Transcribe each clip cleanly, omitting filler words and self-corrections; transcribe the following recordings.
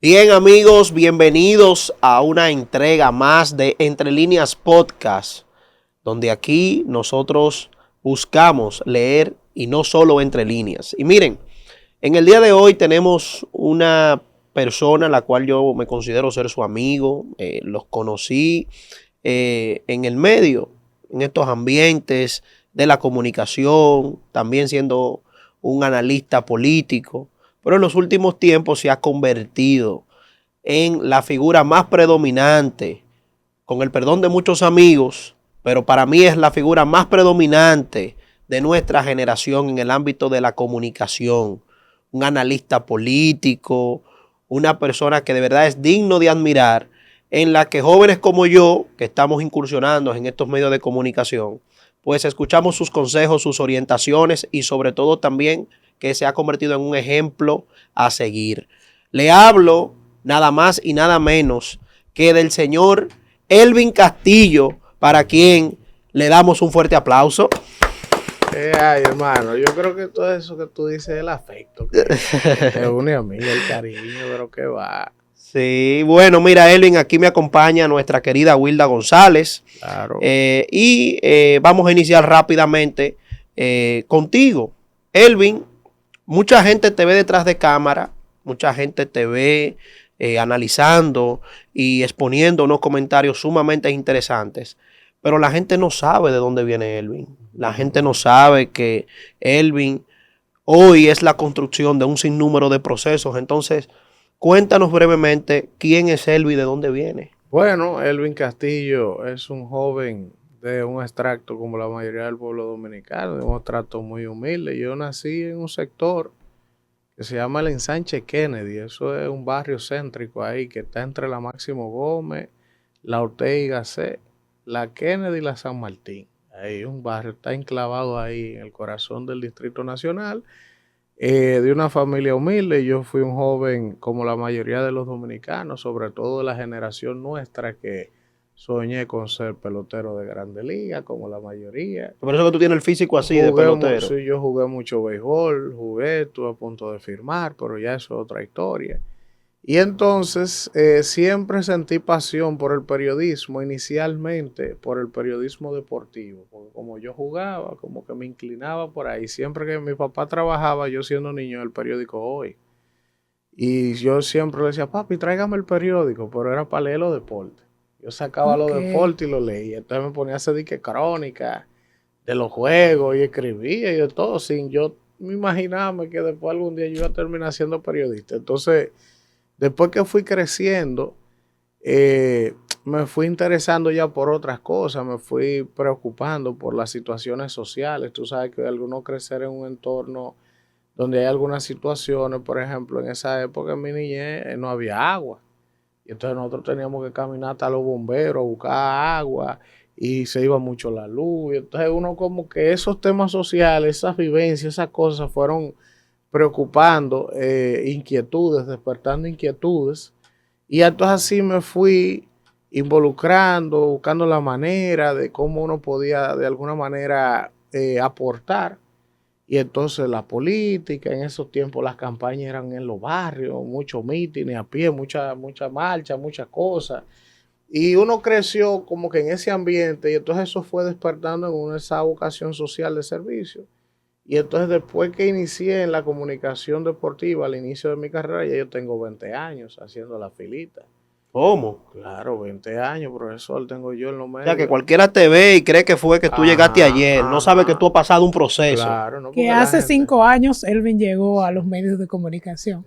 Bien amigos, bienvenidos a una entrega más de Entre Líneas Podcast, donde aquí nosotros buscamos leer y no solo entre líneas. Y miren, en el día de hoy tenemos una persona la cual yo me considero ser su amigo, los conocí en el medio, en estos ambientes de la comunicación, también siendo un analista político, pero en los últimos tiempos se ha convertido en la figura más predominante, con el perdón de muchos amigos, pero para mí es la figura más predominante de nuestra generación en el ámbito de la comunicación. Un analista político, una persona que de verdad es digno de admirar, en la que jóvenes como yo, que estamos incursionando en estos medios de comunicación, pues escuchamos sus consejos, sus orientaciones y sobre todo también que se ha convertido en un ejemplo a seguir. Le hablo nada más y nada menos que del señor Elvin Castillo, para quien le damos un fuerte aplauso. Ay, hermano, yo creo que todo eso que tú dices es el afecto que te une a mí, el cariño, pero que va. Sí, bueno, mira, Elvin, aquí me acompaña nuestra querida Wilda González. Claro. Vamos a iniciar rápidamente contigo. Elvin, mucha gente te ve detrás de cámara, mucha gente te ve analizando y exponiendo unos comentarios sumamente interesantes, pero la gente no sabe de dónde viene Elvin. La gente no sabe que Elvin hoy es la construcción de un sinnúmero de procesos. Entonces, cuéntanos brevemente quién es Elvin y de dónde viene. Bueno, Elvin Castillo es un joven de un extracto como la mayoría del pueblo dominicano, de un extracto muy humilde. Yo nací en un sector que se llama el Ensanche Kennedy. Eso es un barrio céntrico ahí que está entre la Máximo Gómez, la Ortega y Gasset, la Kennedy y la San Martín. Ahí un barrio está enclavado ahí en el corazón del Distrito Nacional. De una familia humilde. Yo fui un joven como la mayoría de los dominicanos, sobre todo de la generación nuestra, que soñé con ser pelotero de Grande Liga, como la mayoría. Por eso que tú tienes el físico así de pelotero. Sí, yo jugué mucho béisbol, estuve a punto de firmar, pero ya eso es otra historia. Y entonces siempre sentí pasión por el periodismo, inicialmente por el periodismo deportivo, porque como yo jugaba, como que me inclinaba por ahí. Siempre que mi papá trabajaba, yo siendo niño, en el periódico Hoy. Y yo siempre le decía, papi, tráigame el periódico, pero era para leer los deportes. Yo sacaba los deportes y los leía. Entonces me ponía a hacer crónica de los juegos y escribía y de todo, sin yo me imaginaba que después algún día yo iba a terminar siendo periodista. Entonces, después que fui creciendo, me fui interesando ya por otras cosas, me fui preocupando por las situaciones sociales. Tú sabes que algunos crecer en un entorno donde hay algunas situaciones, por ejemplo, en esa época en mi niñez no había agua. Y entonces nosotros teníamos que caminar hasta los bomberos a buscar agua y se iba mucho la luz. Y entonces uno como que esos temas sociales, esas vivencias, esas cosas fueron preocupando, inquietudes, despertando inquietudes. Y entonces así me fui involucrando, buscando la manera de cómo uno podía de alguna manera aportar. Y entonces la política, en esos tiempos las campañas eran en los barrios, muchos mítines a pie, mucha marcha, muchas cosas. Y uno creció como que en ese ambiente y entonces eso fue despertando en esa vocación social de servicio. Y entonces después que inicié en la comunicación deportiva al inicio de mi carrera, ya yo tengo 20 años haciendo la filita. ¿Cómo? Claro, 20 años, profesor, tengo yo en los medios. O sea, que cualquiera te ve y cree que fue que tú llegaste ayer. No sabe que tú has pasado un proceso. Claro, no, que hace 5 años Elvin llegó a los medios de comunicación.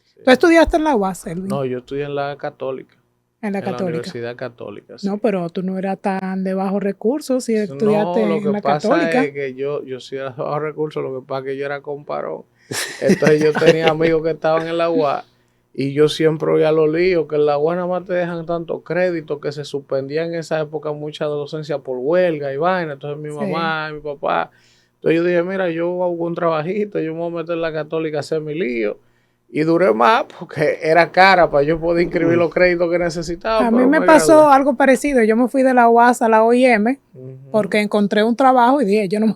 Sí. ¿Tú estudiaste en la UAS, Elvin? No, yo estudié en la Católica. En la Universidad Católica. Sí. No, pero tú no eras tan de bajos recursos si estudiaste en la Católica. No, lo que pasa es que yo sí era de bajos recursos, lo que pasa es que yo era comparón. Entonces yo tenía amigos que estaban en la UAS y yo siempre oía los líos, que en la UAS nada más te dejan tanto crédito, que se suspendía en esa época mucha docencia por huelga y vaina. Entonces mi mamá y mi papá. Entonces yo dije, mira, yo hago un trabajito, yo me voy a meter en la Católica a hacer mi lío. Y duré más porque era cara para yo poder inscribir los créditos que necesitaba. A mí me pasó algo parecido. Yo me fui de la UAS a la OIM porque encontré un trabajo y dije, yo no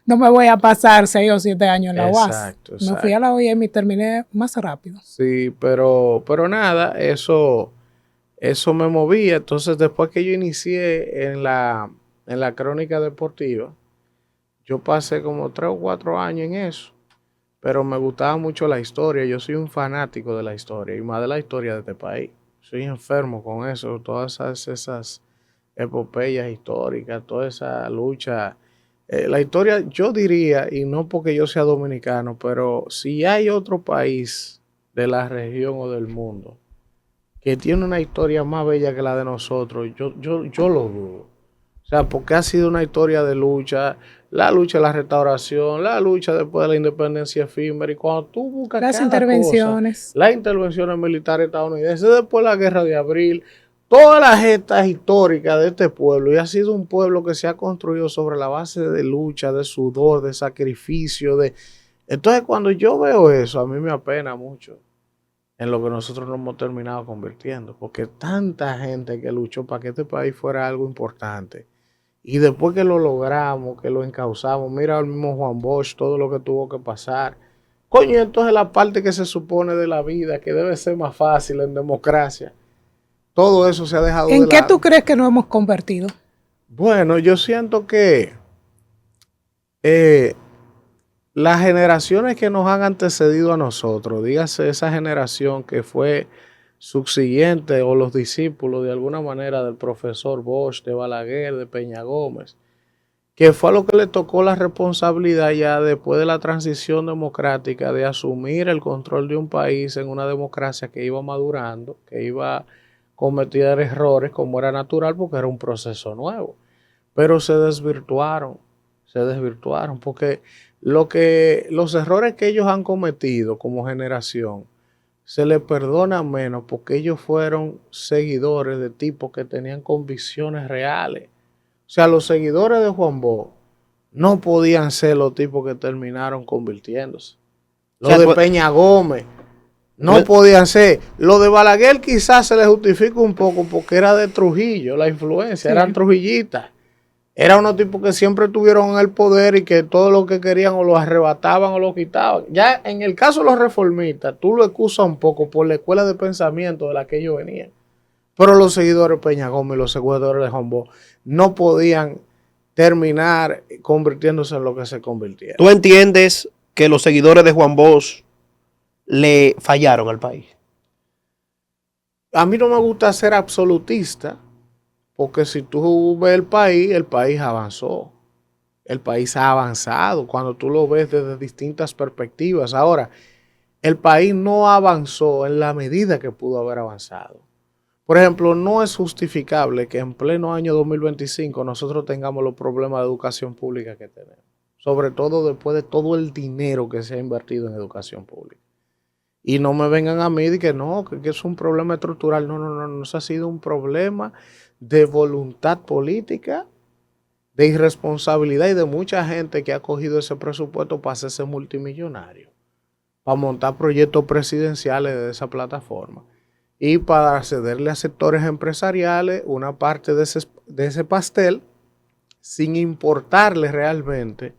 no me voy a pasar 6 o 7 años en la UAS. Exacto. Me fui a la OIM y terminé más rápido. Sí, pero nada, eso me movía. Entonces, después que yo inicié en la crónica deportiva, yo pasé como 3 o 4 años en eso. Pero me gustaba mucho la historia. Yo soy un fanático de la historia y más de la historia de este país. Soy enfermo con eso, todas esas epopeyas históricas, toda esa lucha. La historia, yo diría, y no porque yo sea dominicano, pero si hay otro país de la región o del mundo que tiene una historia más bella que la de nosotros, yo lo dudo. O sea, porque ha sido una historia de lucha, la lucha de la restauración, la lucha después de la independencia efímera, y cuando tú buscas Las cada intervenciones. cosa, las intervenciones militares estadounidenses, después de la guerra de abril, todas las gestas históricas de este pueblo, y ha sido un pueblo que se ha construido sobre la base de lucha, de sudor, de sacrificio, Entonces, cuando yo veo eso, a mí me apena mucho en lo que nosotros nos hemos terminado convirtiendo, porque tanta gente que luchó para que este país fuera algo importante, y después que lo logramos, que lo encauzamos, mira al mismo Juan Bosch, todo lo que tuvo que pasar. Coño, entonces la parte que se supone de la vida, que debe ser más fácil en democracia, todo eso se ha dejado de lado. ¿En qué tú crees que nos hemos convertido? Bueno, yo siento que las generaciones que nos han antecedido a nosotros, dígase esa generación que fue subsiguiente o los discípulos de alguna manera del profesor Bosch, de Balaguer, de Peña Gómez, que fue a lo que le tocó la responsabilidad ya después de la transición democrática de asumir el control de un país en una democracia que iba madurando, que iba a cometer errores como era natural porque era un proceso nuevo, pero se desvirtuaron porque los errores que ellos han cometido como generación se les perdona menos porque ellos fueron seguidores de tipos que tenían convicciones reales. O sea, los seguidores de Juan Bosch no podían ser los tipos que terminaron convirtiéndose. Los de Peña Gómez no podían ser. Los de Balaguer quizás se les justifica un poco porque era de Trujillo, la influencia, eran trujillistas. Eran unos tipos que siempre tuvieron el poder y que todo lo que querían o lo arrebataban o lo quitaban. Ya en el caso de los reformistas, tú lo excusas un poco por la escuela de pensamiento de la que ellos venían. Pero los seguidores de Peña Gómez y los seguidores de Juan Bosch no podían terminar convirtiéndose en lo que se convirtieron. ¿Tú entiendes que los seguidores de Juan Bosch le fallaron al país? A mí no me gusta ser absolutista, porque si tú ves el país avanzó. El país ha avanzado cuando tú lo ves desde distintas perspectivas. Ahora, el país no avanzó en la medida que pudo haber avanzado. Por ejemplo, no es justificable que en pleno año 2025 nosotros tengamos los problemas de educación pública que tenemos. Sobre todo después de todo el dinero que se ha invertido en educación pública. Y no me vengan a mí y que no, que es un problema estructural. No, eso ha sido un problema de voluntad política, de irresponsabilidad y de mucha gente que ha cogido ese presupuesto para hacerse multimillonario, para montar proyectos presidenciales de esa plataforma y para cederle a sectores empresariales una parte de ese pastel sin importarle realmente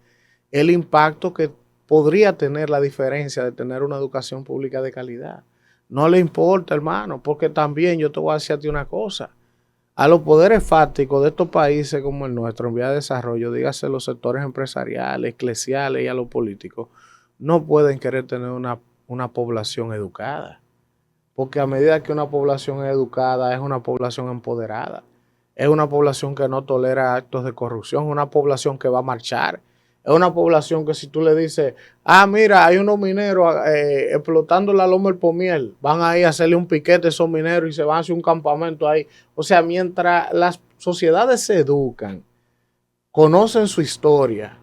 el impacto que podría tener la diferencia de tener una educación pública de calidad. No le importa, hermano, porque también yo te voy a decir a ti una cosa. A los poderes fácticos de estos países como el nuestro en vía de desarrollo, dígase los sectores empresariales, eclesiales y a los políticos, no pueden querer tener una población educada. Porque a medida que una población es educada, es una población empoderada. Es una población que no tolera actos de corrupción, es una población que va a marchar. Es una población que si tú le dices, mira, hay unos mineros explotando la loma del Pomiel, van ahí a hacerle un piquete a esos mineros y se van a hacer un campamento ahí. O sea, mientras las sociedades se educan, conocen su historia,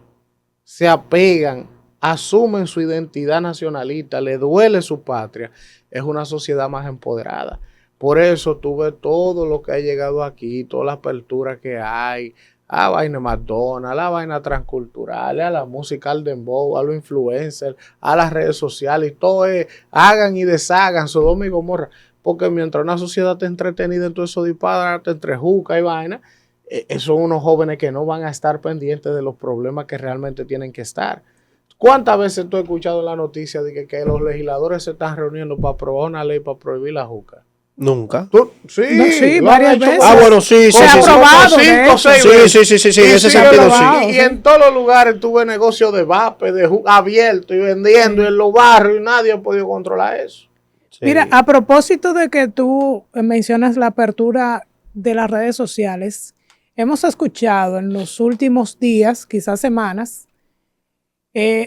se apegan, asumen su identidad nacionalista, le duele su patria, es una sociedad más empoderada. Por eso tú ves todo lo que ha llegado aquí, toda la apertura que hay, a vaina McDonald's, a la vaina transcultural, a la música al dembow, a los influencers, a las redes sociales, y todo es, hagan y deshagan, Sodoma y Gomorra, porque mientras una sociedad te entretenida en todo eso disparates, entre juca y vaina, son unos jóvenes que no van a estar pendientes de los problemas que realmente tienen que estar. ¿Cuántas veces tú has escuchado en la noticia de que los legisladores se están reuniendo para aprobar una ley para prohibir la juca? Nunca. Sí, No, sí, varias veces. Bueno, sí, Se ha aprobado, de hecho. 5, 6 veces. Sí, en ese sentido sí. Y en todos los lugares tuve negocios de vape, abierto y vendiendo, y en los barrios, y nadie ha podido controlar eso. Sí. Mira, a propósito de que tú mencionas la apertura de las redes sociales, hemos escuchado en los últimos días, quizás semanas,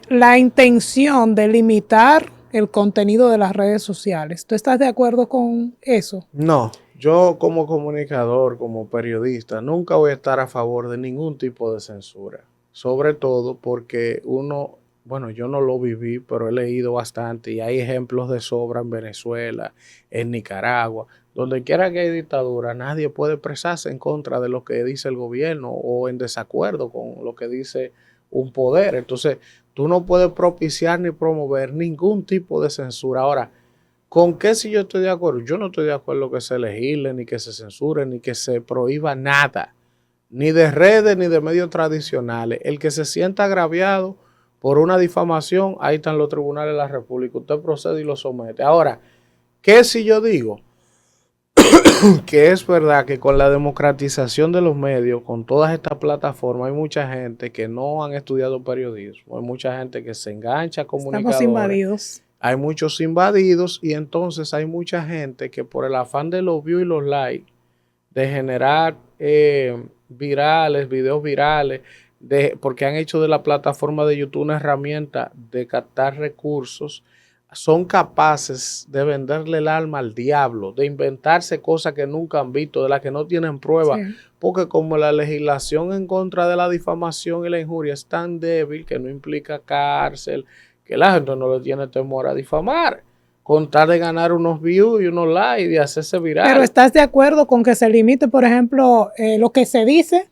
la intención de limitar el contenido de las redes sociales. ¿Tú estás de acuerdo con eso? No, yo como comunicador, como periodista, nunca voy a estar a favor de ningún tipo de censura. Sobre todo porque yo no lo viví, pero he leído bastante y hay ejemplos de sobra en Venezuela, en Nicaragua. Donde quiera que hay dictadura, nadie puede expresarse en contra de lo que dice el gobierno o en desacuerdo con lo que dice un poder. Entonces, tú no puedes propiciar ni promover ningún tipo de censura. Ahora, ¿con qué si yo estoy de acuerdo? Yo no estoy de acuerdo que se legisle, ni que se censure, ni que se prohíba nada, ni de redes, ni de medios tradicionales. El que se sienta agraviado por una difamación, ahí están los tribunales de la República. Usted procede y lo somete. Ahora, ¿qué si yo digo que es verdad que con la democratización de los medios, con todas estas plataformas, hay mucha gente que no han estudiado periodismo, hay mucha gente que se engancha a comunicadores. Estamos invadidos. Hay muchos invadidos y entonces hay mucha gente que por el afán de los views y los likes, de generar videos virales, porque han hecho de la plataforma de YouTube una herramienta de captar recursos, son capaces de venderle el alma al diablo, de inventarse cosas que nunca han visto, de las que no tienen prueba, sí. Porque como la legislación en contra de la difamación y la injuria es tan débil que no implica cárcel, que la gente no le tiene temor a difamar, con tal de ganar unos views y unos likes y de hacerse viral. Pero ¿estás de acuerdo con que se limite, por ejemplo, lo que se dice?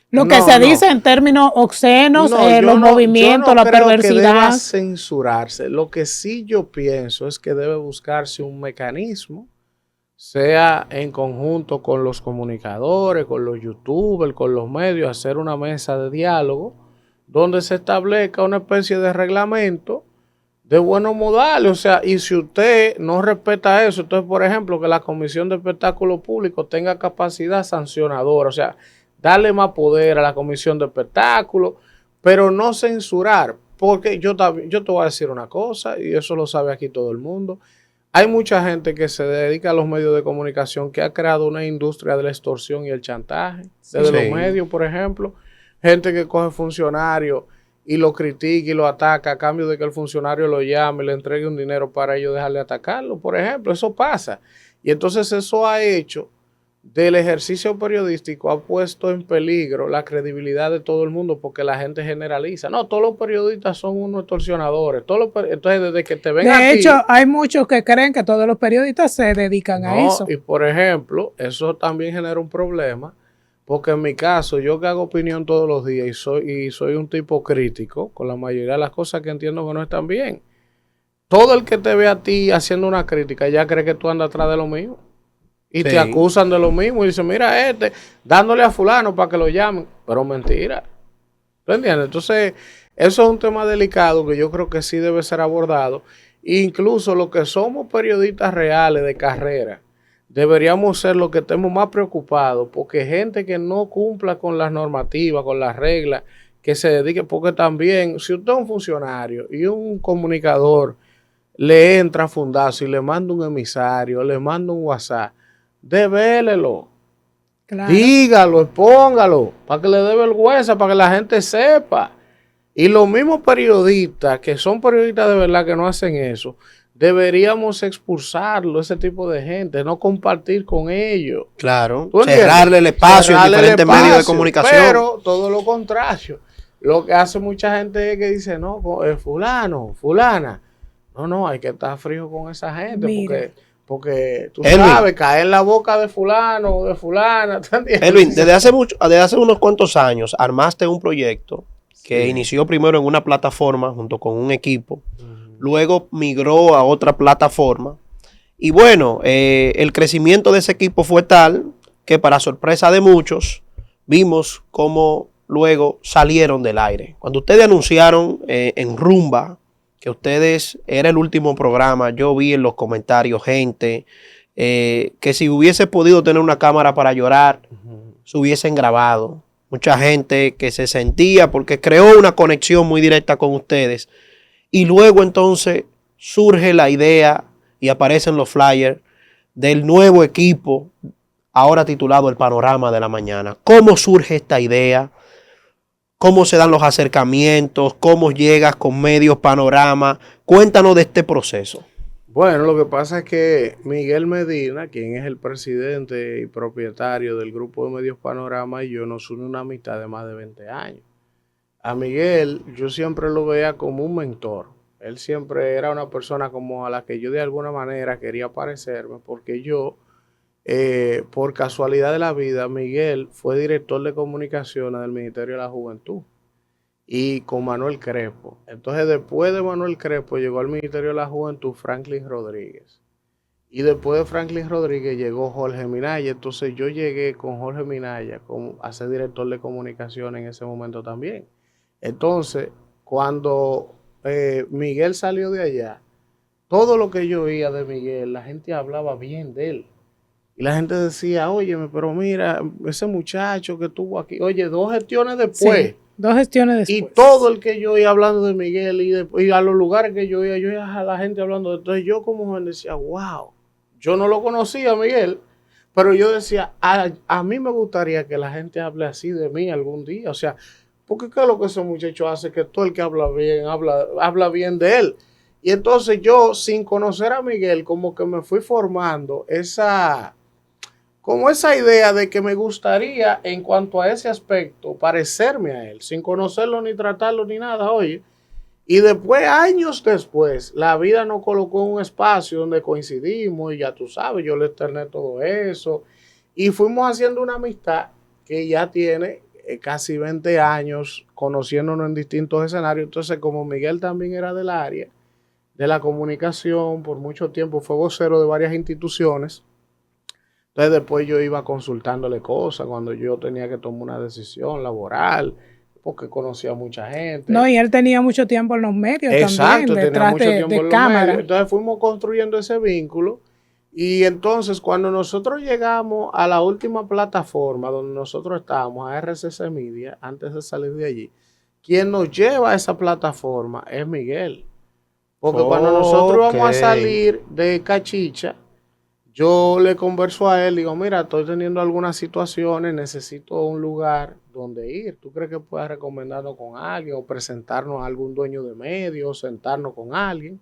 Dice en términos obscenos, los movimientos, la perversidad. Que deba censurarse. Lo que sí yo pienso es que debe buscarse un mecanismo, sea en conjunto con los comunicadores, con los youtubers, con los medios, hacer una mesa de diálogo donde se establezca una especie de reglamento de buenos modales. O sea, y si usted no respeta eso, entonces, por ejemplo, que la Comisión de Espectáculos Públicos tenga capacidad sancionadora, o sea, darle más poder a la Comisión de Espectáculos, pero no censurar, porque yo te voy a decir una cosa, y eso lo sabe aquí todo el mundo. Hay mucha gente que se dedica a los medios de comunicación que ha creado una industria de la extorsión y el chantaje, desde los medios, por ejemplo, gente que coge funcionarios y lo critica y lo ataca a cambio de que el funcionario lo llame y le entregue un dinero para ellos dejarle atacarlo, por ejemplo, eso pasa. Y entonces eso ha hecho del ejercicio periodístico, ha puesto en peligro la credibilidad de todo el mundo porque la gente generaliza. No, todos los periodistas son unos extorsionadores. Entonces, desde que te ven de hecho, hay muchos que creen que todos los periodistas se dedican a eso. Y por ejemplo, eso también genera un problema porque en mi caso, yo que hago opinión todos los días y soy un tipo crítico con la mayoría de las cosas que entiendo que no están bien. Todo el que te ve a ti haciendo una crítica ya cree que tú andas atrás de lo mismo. Y te acusan de lo mismo y dicen, mira dándole a fulano para que lo llamen. Pero mentira. ¿Tú entiendes? Entonces, eso es un tema delicado que yo creo que sí debe ser abordado. Incluso los que somos periodistas reales de carrera, deberíamos ser los que estemos más preocupados porque gente que no cumpla con las normativas, con las reglas, que se dedique, porque también, si usted es un funcionario y un comunicador le entra a fundazo y le manda un emisario, le manda un WhatsApp, devélelo, claro. Dígalo, expóngalo, para que le dé vergüenza, para que la gente sepa. Y los mismos periodistas, que son periodistas de verdad que no hacen eso, deberíamos expulsarlo, ese tipo de gente, no compartir con ellos. Claro, cerrarle el espacio en diferentes medios de comunicación. Pero todo lo contrario. Lo que hace mucha gente es que dice, no, fulano, fulana. No, hay que estar frío con esa gente, porque tú Elvin, sabes, caer en la boca de fulano o de fulana. Elvin, desde hace unos cuantos años armaste un proyecto que inició primero en una plataforma junto con un equipo, luego migró a otra plataforma y bueno, el crecimiento de ese equipo fue tal que para sorpresa de muchos, vimos cómo luego salieron del aire. Cuando ustedes anunciaron en Rumba que ustedes era el último programa, yo vi en los comentarios gente que si hubiese podido tener una cámara para llorar, se hubiesen grabado. Mucha gente que se sentía porque creó una conexión muy directa con ustedes. Y luego entonces surge la idea y aparecen los flyers del nuevo equipo, ahora titulado El Panorama de la Mañana. ¿Cómo surge esta idea? ¿Cómo se dan los acercamientos? ¿Cómo llegas con Medios Panorama? Cuéntanos de este proceso. Bueno, lo que pasa es que Miguel Medina, quien es el presidente y propietario del grupo de Medios Panorama, y yo nos une una amistad de más de 20 años. A Miguel yo siempre lo veía como un mentor. Él siempre era una persona como a la que yo de alguna manera quería parecerme, porque yo, por casualidad de la vida, Miguel fue director de comunicaciones del Ministerio de la Juventud y con Manuel Crespo. Entonces, después de Manuel Crespo llegó al Ministerio de la Juventud Franklin Rodríguez. Y después de Franklin Rodríguez llegó Jorge Minaya. Entonces yo llegué con Jorge Minaya a ser director de comunicación en ese momento también. Entonces, cuando Miguel salió de allá, todo lo que yo oía de Miguel, la gente hablaba bien de él. Y la gente decía, óyeme, pero mira, ese muchacho que estuvo aquí, oye, 2 gestiones después. Sí, 2 gestiones después. Y todo el que yo oía hablando de Miguel y a los lugares que yo oía a la gente hablando de entonces yo como joven decía, wow, yo no lo conocía Miguel, pero yo decía, a mí me gustaría que la gente hable así de mí algún día, o sea, porque qué es lo que ese muchacho hace, que todo el que habla bien, habla bien de él. Y entonces yo, sin conocer a Miguel, como que me fui formando esa idea de que me gustaría, en cuanto a ese aspecto, parecerme a él, sin conocerlo ni tratarlo ni nada, oye. Y después, años después, la vida nos colocó en un espacio donde coincidimos y ya tú sabes, yo le externé todo eso. Y fuimos haciendo una amistad que ya tiene casi 20 años conociéndonos en distintos escenarios. Entonces, como Miguel también era del área de la comunicación, por mucho tiempo fue vocero de varias instituciones. Entonces después yo iba consultándole cosas cuando yo tenía que tomar una decisión laboral, porque conocía a mucha gente. No, y él tenía mucho tiempo en los medios. Exacto, también, tenía mucho tiempo en los cámara. medios. Entonces fuimos construyendo ese vínculo. Y entonces cuando nosotros llegamos a la última plataforma donde nosotros estábamos, a RCC Media, antes de salir de allí, quien nos lleva a esa plataforma es Miguel. Porque cuando nosotros vamos a salir de Cachicha, yo le converso a él, digo, mira, estoy teniendo algunas situaciones, necesito un lugar donde ir. ¿Tú crees que puedas recomendarnos con alguien o presentarnos a algún dueño de medios, sentarnos con alguien?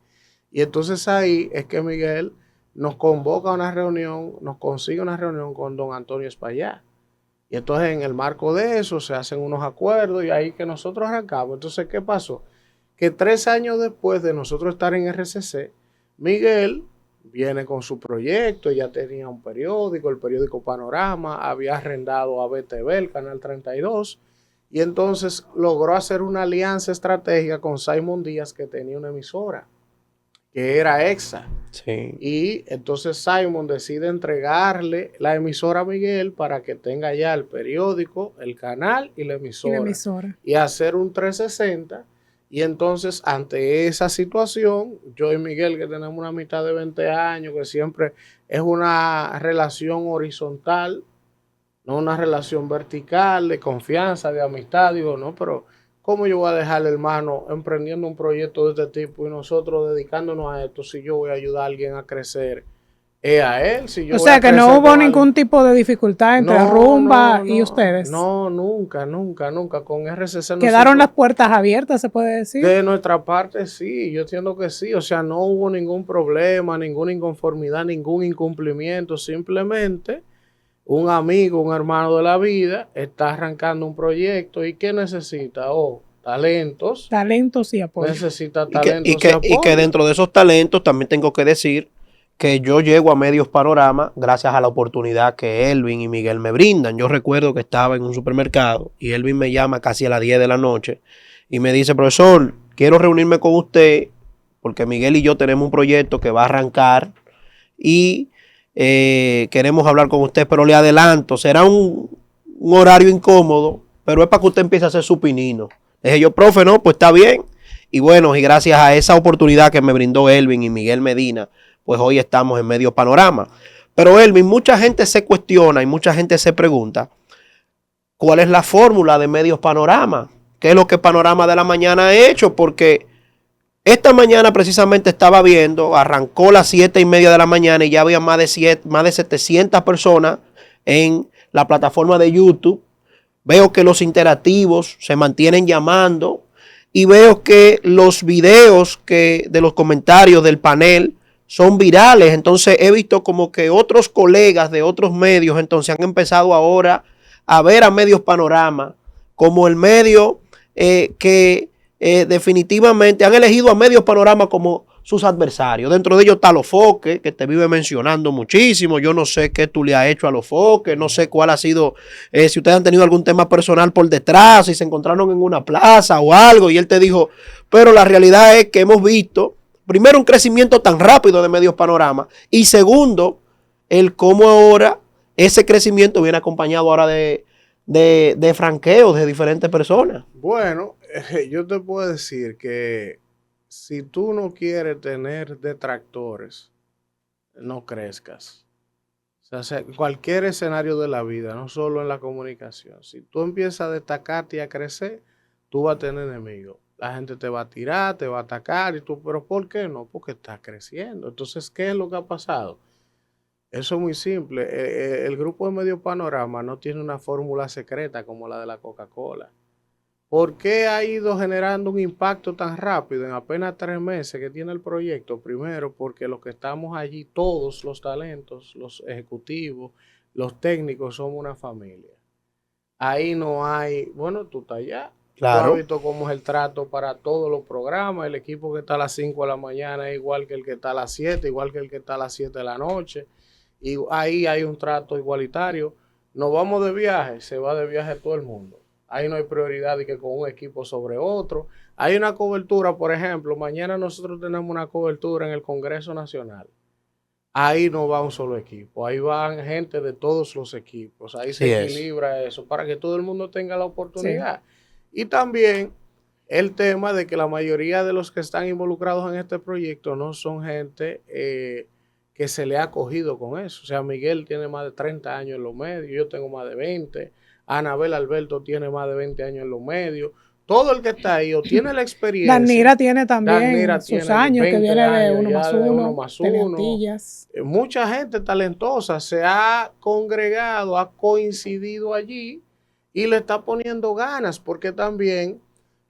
Y entonces ahí es que Miguel nos convoca a una reunión, nos consigue una reunión con don Antonio Espaillá. Y entonces en el marco de eso se hacen unos acuerdos y ahí que nosotros arrancamos. Entonces, ¿qué pasó? Que 3 años después de nosotros estar en RCC, Miguel viene con su proyecto, ya tenía un periódico, el periódico Panorama, había arrendado a BTV, el Canal 32, y entonces logró hacer una alianza estratégica con Simon Díaz, que tenía una emisora, que era EXA. Sí. Y entonces Simon decide entregarle la emisora a Miguel para que tenga ya el periódico, el canal y la emisora. Y hacer un 360. Y entonces, ante esa situación, yo y Miguel, que tenemos una amistad de 20 años, que siempre es una relación horizontal, no una relación vertical, de confianza, de amistad, digo, no, pero ¿cómo yo voy a dejar al hermano emprendiendo un proyecto de este tipo y nosotros dedicándonos a esto si yo voy a ayudar a alguien a crecer? A él, si yo o sea que no hubo ningún tipo de dificultad entre Rumba y ustedes. No, nunca. Con RCC ¿Quedaron las puertas abiertas, se puede decir? De nuestra parte, sí, yo entiendo que sí. O sea, no hubo ningún problema, ninguna inconformidad, ningún incumplimiento. Simplemente un amigo, un hermano de la vida está arrancando un proyecto y ¿qué necesita? Talentos. Talentos y apoyo. Necesita talentos y apoyo. Y que dentro de esos talentos también tengo que decir que yo llego a Medios Panorama gracias a la oportunidad que Elvin y Miguel me brindan. Yo recuerdo que estaba en un supermercado y Elvin me llama casi a las 10 de la noche y me dice, profesor, quiero reunirme con usted porque Miguel y yo tenemos un proyecto que va a arrancar y queremos hablar con usted, pero le adelanto, será un un horario incómodo, pero es para que usted empiece a hacer su pinino. Le dije yo, profe, no, pues está bien. Y bueno, y gracias a esa oportunidad que me brindó Elvin y Miguel Medina, pues hoy estamos en Medio Panorama. Pero Elvin, mucha gente se cuestiona y mucha gente se pregunta, ¿cuál es la fórmula de Medios Panorama? ¿Qué es lo que Panorama de la Mañana ha hecho? Porque esta mañana precisamente estaba viendo, arrancó las 7:30 de la mañana y ya había más de 700 personas en la plataforma de YouTube. Veo que los interactivos se mantienen llamando y veo que los videos de los comentarios del panel son virales. Entonces he visto como que otros colegas de otros medios entonces han empezado ahora a ver a Medios Panorama como el medio que definitivamente han elegido a Medios Panorama como sus adversarios. Dentro de ellos está Los Foques, que te vive mencionando muchísimo. Yo no sé qué tú le has hecho a Los Foques, no sé cuál ha sido, si ustedes han tenido algún tema personal por detrás, si se encontraron en una plaza o algo, y él te dijo, pero la realidad es que hemos visto, primero, un crecimiento tan rápido de Medios Panorama, y segundo, el cómo ahora ese crecimiento viene acompañado ahora de franqueos de diferentes personas. Bueno, yo te puedo decir que si tú no quieres tener detractores, no crezcas. O sea, cualquier escenario de la vida, no solo en la comunicación. Si tú empiezas a destacarte y a crecer, tú vas a tener enemigos. La gente te va a tirar, te va a atacar, y tú, pero ¿por qué no? Porque estás creciendo. Entonces, ¿qué es lo que ha pasado? Eso es muy simple. El grupo de Medio Panorama no tiene una fórmula secreta como la de la Coca-Cola. ¿Por qué ha ido generando un impacto tan rápido en apenas 3 meses que tiene el proyecto? Primero, porque los que estamos allí, todos los talentos, los ejecutivos, los técnicos, somos una familia. Ahí no hay, bueno, tú estás allá. Claro. Tú has visto cómo es el trato para todos los programas. El equipo que está a las 5 de la mañana es igual que el que está a las 7, igual que el que está a las 7 de la noche. Y ahí hay un trato igualitario. Nos vamos de viaje, se va de viaje todo el mundo. Ahí no hay prioridad de que con un equipo sobre otro. Hay una cobertura, por ejemplo, mañana nosotros tenemos una cobertura en el Congreso Nacional. Ahí no va un solo equipo, ahí van gente de todos los equipos. Ahí se equilibra eso para que todo el mundo tenga la oportunidad. Sí. Y también el tema de que la mayoría de los que están involucrados en este proyecto no son gente que se le ha acogido con eso. O sea, Miguel tiene más de 30 años en los medios, yo tengo más de 20. Anabel Alberto tiene más de 20 años en los medios. Todo el que está ahí o tiene la experiencia. Danira tiene también sus años, que viene de Uno más Uno. Mucha gente talentosa se ha congregado, ha coincidido allí y le está poniendo ganas, porque también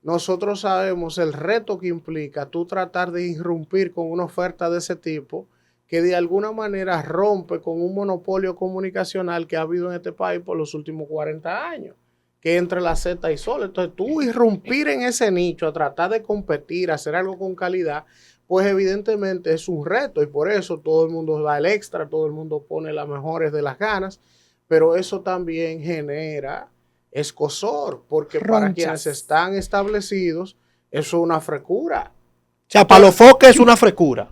nosotros sabemos el reto que implica tú tratar de irrumpir con una oferta de ese tipo que de alguna manera rompe con un monopolio comunicacional que ha habido en este país por los últimos 40 años, que entre la Z y Sol. Entonces tú irrumpir en ese nicho, a tratar de competir, a hacer algo con calidad, pues evidentemente es un reto, y por eso todo el mundo da el extra, todo el mundo pone las mejores de las ganas, pero eso también genera escozor, porque para quienes están establecidos, eso es una frecura. O sea, para Los Foques es una frecura.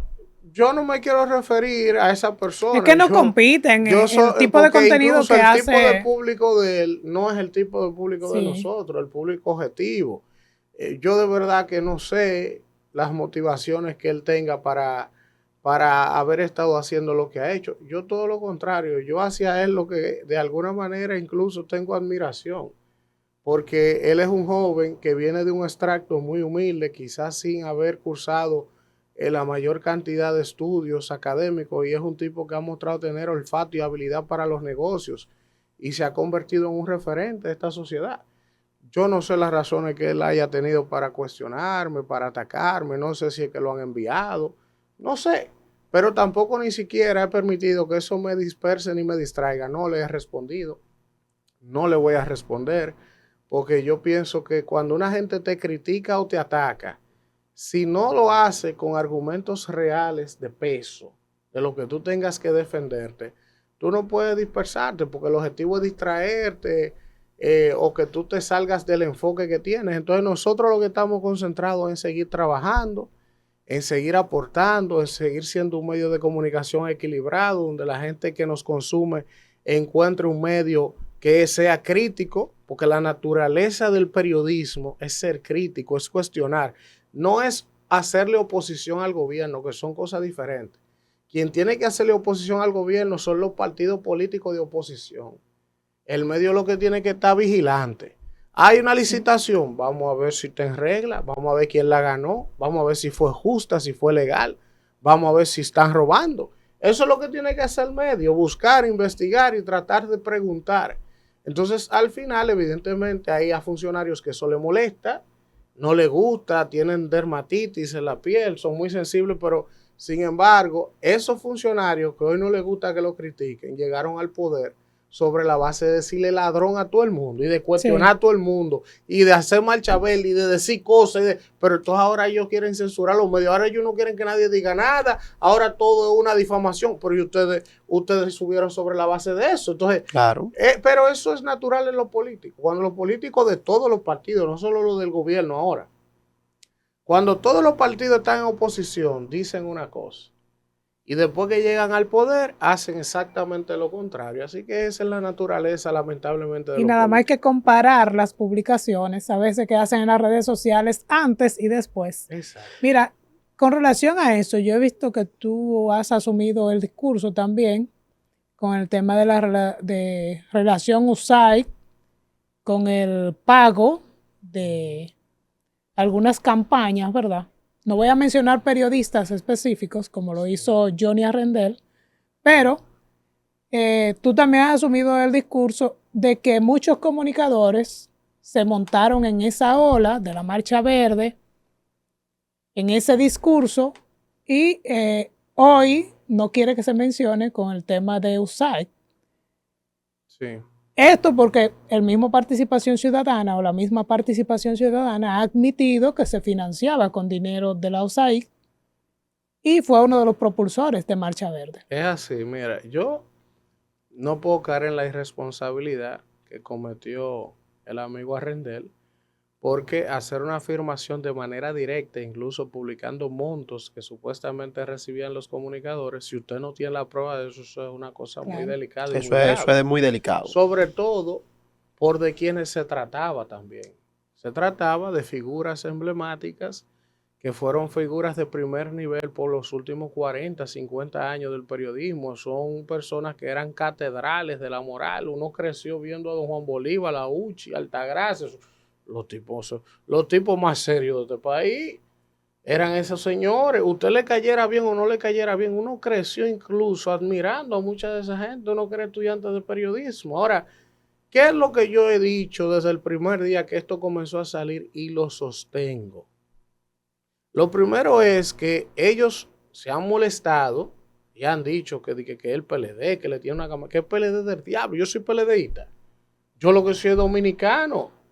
Yo no me quiero referir a esa persona. Es que no compiten en el tipo de contenido que hace. El tipo de público de él no es el tipo de público de nosotros, el público objetivo. Yo de verdad que no sé las motivaciones que él tenga para haber estado haciendo lo que ha hecho. Yo todo lo contrario, yo hacia él lo que de alguna manera incluso tengo admiración, porque él es un joven que viene de un extracto muy humilde, quizás sin haber cursado la mayor cantidad de estudios académicos, y es un tipo que ha mostrado tener olfato y habilidad para los negocios y se ha convertido en un referente de esta sociedad. Yo no sé las razones que él haya tenido para cuestionarme, para atacarme, no sé si es que lo han enviado, no sé, pero tampoco ni siquiera he permitido que eso me disperse ni me distraiga. No le he respondido, no le voy a responder, porque yo pienso que cuando una gente te critica o te ataca, si no lo hace con argumentos reales de peso, de lo que tú tengas que defenderte, tú no puedes dispersarte, porque el objetivo es distraerte o que tú te salgas del enfoque que tienes. Entonces nosotros lo que estamos concentrados en seguir trabajando, en seguir aportando, en seguir siendo un medio de comunicación equilibrado, donde la gente que nos consume encuentre un medio que sea crítico, porque la naturaleza del periodismo es ser crítico, es cuestionar, no es hacerle oposición al gobierno, que son cosas diferentes. Quien tiene que hacerle oposición al gobierno son los partidos políticos de oposición. El medio lo que tiene que estar vigilante. Hay una licitación, vamos a ver si está en regla, vamos a ver quién la ganó, vamos a ver si fue justa, si fue legal, vamos a ver si están robando. Eso es lo que tiene que hacer el medio, buscar, investigar y tratar de preguntar. Entonces, al final, evidentemente, hay a funcionarios que eso les molesta, no les gusta, tienen dermatitis en la piel, son muy sensibles, pero sin embargo, esos funcionarios que hoy no les gusta que lo critiquen, llegaron al poder sobre la base de decirle ladrón a todo el mundo y de cuestionar a todo el mundo y de hacer marcha verde y de decir cosas. Pero entonces ahora ellos quieren censurar los medios, ahora ellos no quieren que nadie diga nada, ahora todo es una difamación, pero ustedes subieron sobre la base de eso. Entonces, claro. Pero eso es natural en los políticos. Cuando los políticos de todos los partidos, no solo los del gobierno ahora, cuando todos los partidos están en oposición, dicen una cosa. Y después que llegan al poder, hacen exactamente lo contrario. Así que esa es la naturaleza, lamentablemente, de y nada más hay que comparar las publicaciones a veces que hacen en las redes sociales antes y después. Exacto. Mira, con relación a eso, yo he visto que tú has asumido el discurso también con el tema de la relación USAID con el pago de algunas campañas, ¿verdad? No voy a mencionar periodistas específicos como lo hizo Johnny Arrendel, pero tú también has asumido el discurso de que muchos comunicadores se montaron en esa ola de la Marcha Verde, en ese discurso, y hoy no quiere que se mencione con el tema de USAID. Sí. Esto porque el mismo Participación Ciudadana o la misma Participación Ciudadana ha admitido que se financiaba con dinero de la USAID y fue uno de los propulsores de Marcha Verde. Es así, mira, yo no puedo caer en la irresponsabilidad que cometió el amigo Arrendel, porque hacer una afirmación de manera directa, incluso publicando montos que supuestamente recibían los comunicadores, si usted no tiene la prueba de eso, eso es una cosa muy delicada. Eso es muy delicado. Sobre todo por de quienes se trataba también. Se trataba de figuras emblemáticas que fueron figuras de primer nivel por los últimos 40, 50 años del periodismo. Son personas que eran catedrales de la moral. Uno creció viendo a don Juan Bolívar, a Uchi, Altagracia. Los tipos más serios de este país eran esos señores. Usted le cayera bien o no le cayera bien, uno creció incluso admirando a mucha de esa gente. Uno que era estudiante de periodismo. Ahora, ¿qué es lo que yo he dicho desde el primer día que esto comenzó a salir y lo sostengo? Lo primero es que ellos se han molestado y han dicho que el PLD, que le tiene una cama, que el PLD del diablo. Yo soy PLDista. Yo lo que soy es dominicano.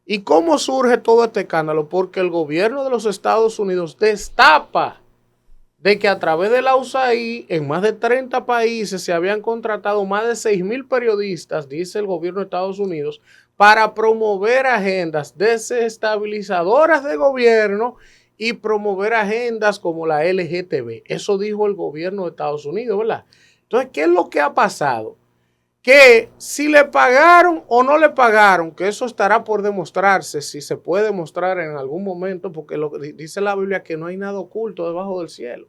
¿Y cómo surge todo este escándalo? Porque el gobierno de los Estados Unidos destapa de que a través de la USAID en más de 30 países se habían contratado más de 6,000 periodistas, dice el gobierno de Estados Unidos, para promover agendas desestabilizadoras de gobierno y promover agendas como la LGTB. Eso dijo el gobierno de Estados Unidos, ¿verdad? Entonces, ¿qué es lo que ha pasado? Que si le pagaron o no le pagaron, que eso estará por demostrarse, si se puede demostrar en algún momento, porque lo que dice la Biblia que no hay nada oculto debajo del cielo.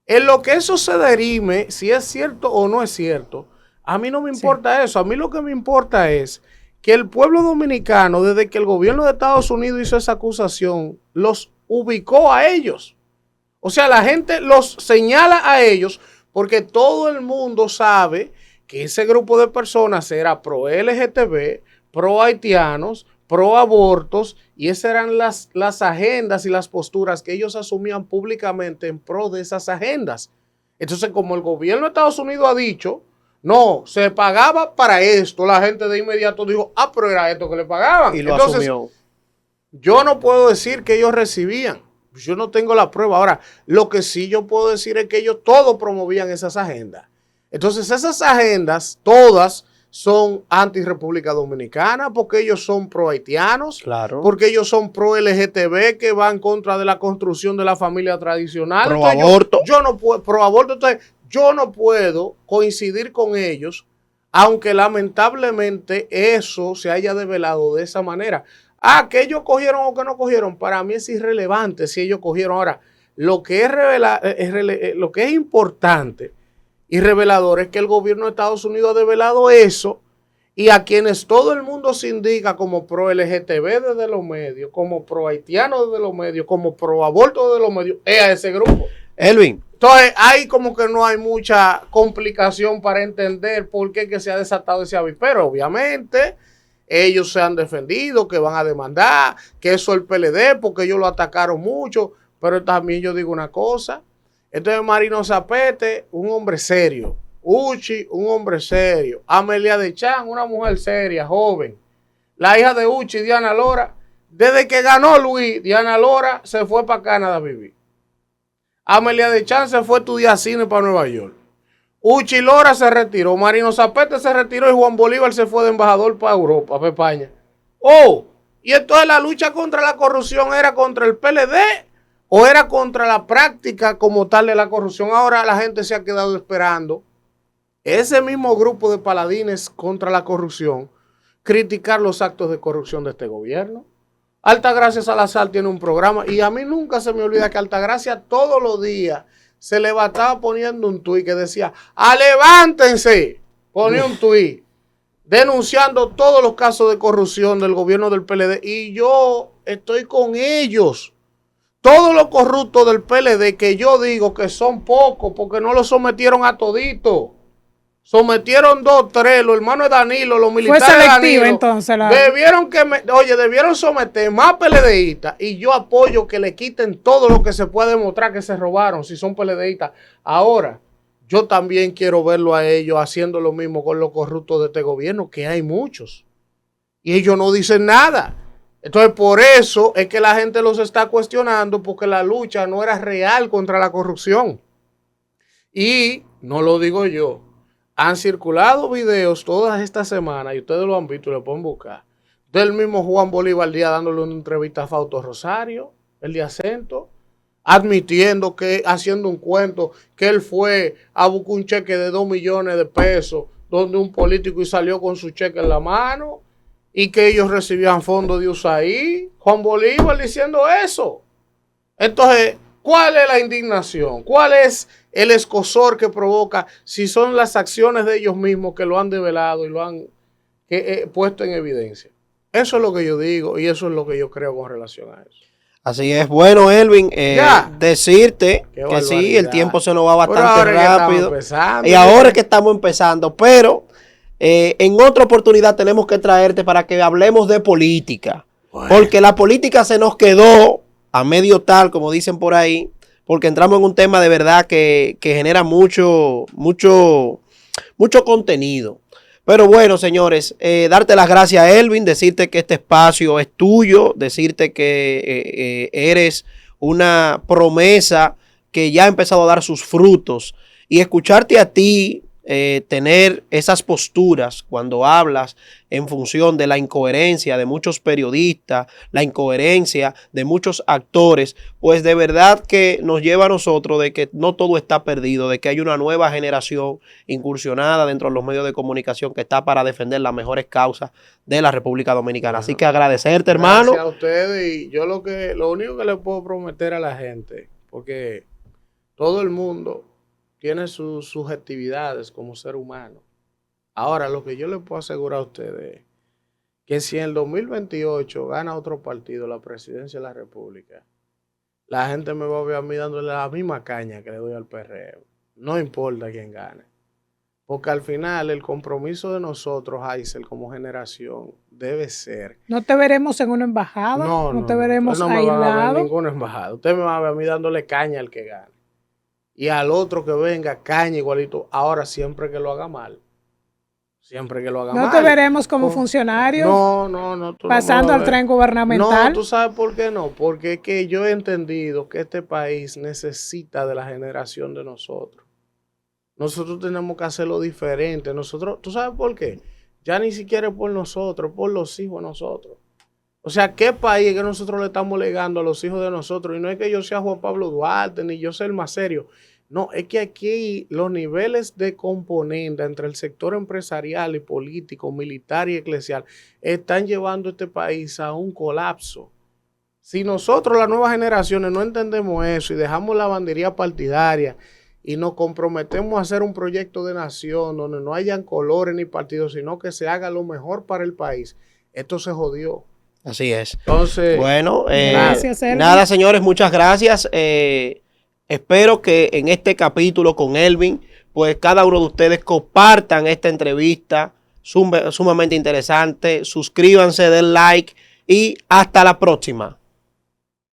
En lo que eso se derime, si es cierto o no es cierto, a mí no me importa eso. A mí lo que me importa es que el pueblo dominicano, desde que el gobierno de Estados Unidos hizo esa acusación, los ubicó a ellos. O sea, la gente los señala a ellos porque todo el mundo sabe que ese grupo de personas era pro LGTB, pro haitianos, pro abortos, y esas eran las agendas y las posturas que ellos asumían públicamente en pro de esas agendas. Entonces, como el gobierno de Estados Unidos ha dicho, no, se pagaba para esto, la gente de inmediato dijo, pero era esto que le pagaban. Y lo asumió. Yo no puedo decir que ellos recibían, yo no tengo la prueba. Ahora, lo que sí yo puedo decir es que ellos todos promovían esas agendas. Entonces, esas agendas, todas son anti-República Dominicana, porque ellos son pro-haitianos, claro, porque ellos son pro-LGTB, que van contra de la construcción de la familia tradicional. Pro-aborto. Yo no puedo, pro-aborto. Entonces, yo no puedo coincidir con ellos Aunque lamentablemente eso se haya develado de esa manera. Ah, que ellos cogieron o que no cogieron, para mí es irrelevante si ellos cogieron. Ahora, lo que lo que es importante y revelador es que el gobierno de Estados Unidos ha develado eso, y a quienes todo el mundo se indica como pro LGTB desde los medios, como pro haitiano desde los medios, como pro aborto desde los medios, es a ese grupo. Elvin. Entonces, hay como que no hay mucha complicación para entender por qué que se ha desatado ese avispero. Obviamente, ellos se han defendido, que van a demandar, que eso es el PLD, porque ellos lo atacaron mucho, pero también yo digo una cosa. Entonces, Marino Zapete, un hombre serio. Uchi, un hombre serio. Amelia de Chan, una mujer seria, joven. La hija de Uchi, Diana Lora, desde que ganó Luis, Diana Lora se fue para Canadá a vivir. Amelia de Chan se fue a estudiar cine para Nueva York. Uchi Lora se retiró. Marino Zapete se retiró y Juan Bolívar se fue de embajador para Europa, para España. Oh, y entonces la lucha contra la corrupción era contra el PLD o era contra la práctica como tal de la corrupción. Ahora la gente se ha quedado esperando ese mismo grupo de paladines contra la corrupción criticar los actos de corrupción de este gobierno. Altagracia Salazar tiene un programa y a mí nunca se me olvida que Altagracia todos los días se levantaba poniendo un tuit que decía, levántense, ponía un tuit denunciando todos los casos de corrupción del gobierno del PLD, y yo estoy con ellos. Todos los corruptos del PLD, que yo digo que son pocos porque no los sometieron a todito. Sometieron 2, 3, los hermanos de Danilo, los militares de Danilo. Entonces, debieron someter más PLDistas, y yo apoyo que le quiten todo lo que se pueda demostrar que se robaron, si son PLDistas. Ahora, yo también quiero verlo a ellos haciendo lo mismo con los corruptos de este gobierno, que hay muchos. Y ellos no dicen nada. Entonces, por eso es que la gente los está cuestionando, porque la lucha no era real contra la corrupción. Y no lo digo yo. Han circulado videos todas estas semanas, y ustedes lo han visto y lo pueden buscar, del mismo Juan Bolívar Díaz dándole una entrevista a Fausto Rosario, el de Acento, admitiendo que, haciendo un cuento, que él fue a buscar un cheque de 2 millones de pesos, donde un político y salió con su cheque en la mano, y que ellos recibían fondos de USAID. Juan Bolívar diciendo eso. Entonces, ¿cuál es la indignación? ¿Cuál es el escozor que provoca si son las acciones de ellos mismos que lo han develado y lo han puesto en evidencia? Eso es lo que yo digo y eso es lo que yo creo con relación a eso. Así es. Bueno, Elvin, decirte que sí, el tiempo se nos va bastante rápido. Y ahora es que estamos empezando, pero en otra oportunidad tenemos que traerte para que hablemos de política. Bueno. Porque la política se nos quedó a medio tal, como dicen por ahí, porque entramos en un tema de verdad que genera mucho contenido. Pero bueno, señores, darte las gracias a Elvin, decirte que este espacio es tuyo, decirte que eres una promesa que ya ha empezado a dar sus frutos, y escucharte a ti tener esas posturas cuando hablas en función de la incoherencia de muchos periodistas, la incoherencia de muchos actores, pues de verdad que nos lleva a nosotros de que no todo está perdido, de que hay una nueva generación incursionada dentro de los medios de comunicación que está para defender las mejores causas de la República Dominicana. Así que agradecerte, hermano. Gracias a ustedes, y yo lo único que le puedo prometer a la gente, porque todo el mundo tiene sus subjetividades como ser humano. Ahora, lo que yo le puedo asegurar a ustedes es que si en el 2028 gana otro partido la presidencia de la República, la gente me va a ver a mí dándole la misma caña que le doy al PRM. No importa quién gane. Porque al final el compromiso de nosotros, Aisel, como generación, debe ser... ¿No te veremos en una embajada? ¿No te veremos aislado? No me va a ver en ninguna embajada. Usted me va a ver a mí dándole caña al que gane. Y al otro que venga, caña igualito. Ahora, siempre que lo haga mal. Siempre que lo haga mal. ¿No te veremos como funcionario? No. Pasando al tren gubernamental. No, ¿tú sabes por qué no? Porque es que yo he entendido que este país necesita de la generación de nosotros. Nosotros tenemos que hacerlo diferente. Nosotros, ¿tú sabes por qué? Ya ni siquiera es por nosotros, es por los hijos de nosotros. O sea, ¿qué país es que nosotros le estamos legando a los hijos de nosotros? Y no es que yo sea Juan Pablo Duarte, ni yo sea el más serio. No, es que aquí los niveles de componenda entre el sector empresarial y político, militar y eclesial están llevando a este país a un colapso. Si nosotros, las nuevas generaciones, no entendemos eso y dejamos la bandería partidaria y nos comprometemos a hacer un proyecto de nación donde no hayan colores ni partidos, sino que se haga lo mejor para el país, esto se jodió. Así es. Entonces, bueno, gracias, Elvin. nada, señores, muchas gracias. Espero que en este capítulo con Elvin, pues cada uno de ustedes compartan esta entrevista sumamente interesante. Suscríbanse, den like y hasta la próxima.